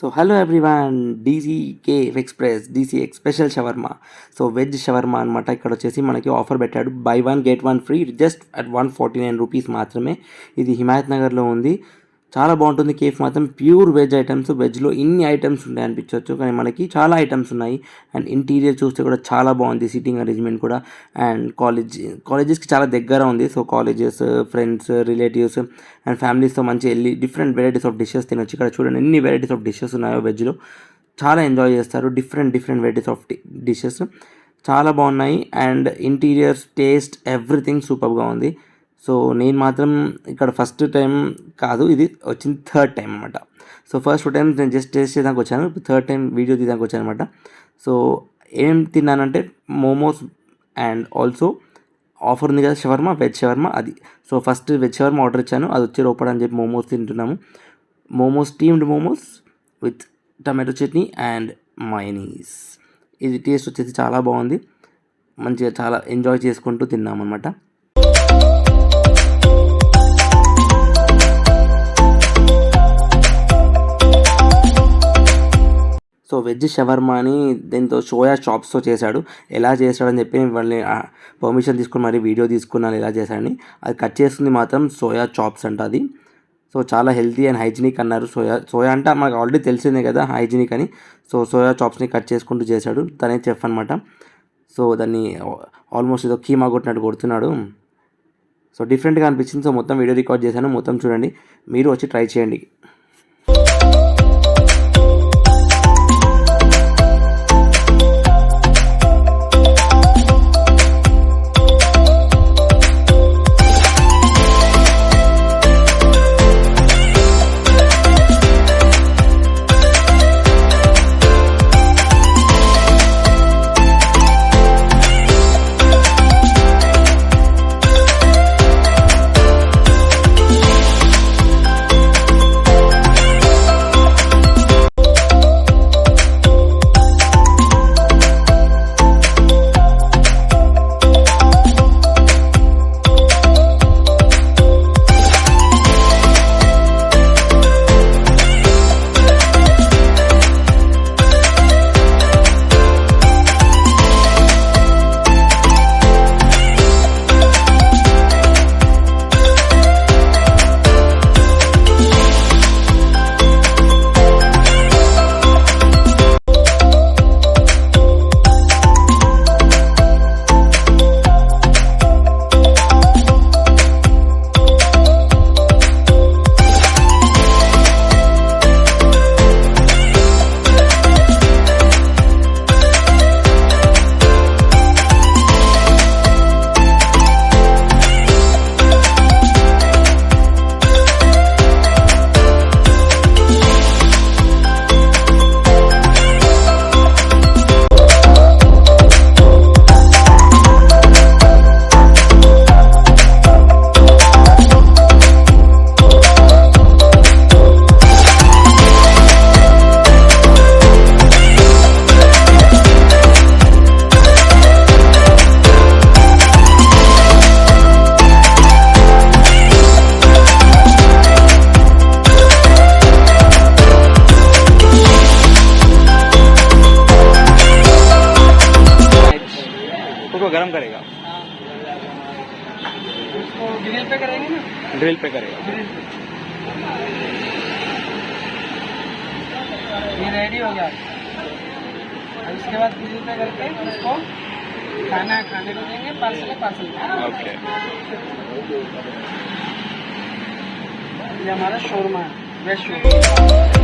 So hello everyone, DCK Express, DCX special shawarma. So veg shawarma అనమాట. ఇక్కడ వచ్చేసి మనకి ఆఫర్ పెట్టాడు, by one get one free just at 149 rupees మాత్రమే. ఇది హిమాయత్ నగర్లో ఉంది. చాలా బాగుంటుంది కేఫ్ మాత్రం. ప్యూర్ వెజ్ ఐటమ్స్, వెజ్లో ఇన్ని ఐటమ్స్ ఉంటాయి అనిపించవచ్చు, కానీ మనకి చాలా ఐటమ్స్ ఉన్నాయి. అండ్ ఇంటీరియర్ చూస్తే కూడా చాలా బాగుంది, సిట్టింగ్ అరేంజ్మెంట్ కూడా. అండ్ కాలేజెస్కి చాలా దగ్గర ఉంది. So colleges, friends, relatives and ఫ్యామిలీస్తో మంచి వెళ్ళి డిఫరెంట్ వెరైటీస్ ఆఫ్ డిషెస్ తినొచ్చు. ఇక్కడ చూడండి ఎన్ని వెరైటీస్ ఆఫ్ డిషెస్ ఉన్నాయో వెజ్లో. చాలా ఎంజాయ్ చేస్తారు, డిఫరెంట్ వెరైటీస్ ఆఫ్ డిషెస్ చాలా బాగున్నాయి. అండ్ ఇంటీరియర్స్, టేస్ట్, ఎవ్రీథింగ్ సూపర్గా ఉంది. సో నేను మాత్రం ఇక్కడ ఫస్ట్ టైం కాదు, ఇది వచ్చింది థర్డ్ టైం అనమాట. సో ఫస్ట్ టైం నేను జస్ట్ టేస్ట్ చేయడానికి వచ్చాను, థర్డ్ టైం వీడియో తీయడానికి వచ్చాను అనమాట. సో ఏం తిన్నానంటే మోమోస్ అండ్ ఆల్సో ఆఫర్ ఉంది కదా షవర్మా, వెజ్ షవర్మా అది. So first veg shawarma order ఇచ్చాను, అది వచ్చి లోపల అని చెప్పి మోమోస్ తింటున్నాము. Momos, steamed momos with tomato chutney and mayonnaise. ఇది టేస్ట్ వచ్చేసి చాలా బాగుంది, మంచిగా చాలా ఎంజాయ్ చేసుకుంటూ తిన్నాము అనమాట. సో వెజ్ షవర్మాని దీంతో సోయా చాప్స్తో చేశాడు. ఎలా చేశాడని చెప్పి వాళ్ళని పర్మిషన్ తీసుకుని మరి వీడియో తీసుకున్నాను ఎలా చేశాడని. అది కట్ చేస్తుంది మాత్రం సోయా చాప్స్ అంట అది. సో చాలా హెల్తీ అండ్ హైజీనిక్ అన్నారు. సోయా అంటే మనకు ఆల్రెడీ తెలిసిందే కదా హైజీనిక్ అని. సో సోయా చాప్స్ని కట్ చేసుకుంటూ చేశాడు. తనే చెఫ్ అనమాట. సో దాన్ని ఆల్మోస్ట్ ఏదో కీమా కొట్టినట్టు కొడుతున్నాడు. సో డిఫరెంట్గా అనిపించింది. సో మొత్తం వీడియో రికార్డ్ చేశాను, మొత్తం చూడండి, మీరు వచ్చి ట్రై చేయండి. गरम करेगा, उसको ग्रिल पे करेंगे ना, ग्रिल पे करेगा। ये रेडी हो गया। और उसके बाद ग्रिल पे करके उसको खाने को देंगे, पार्सल। ओके, ये हमारा शोरमा है, वेज शोरमा।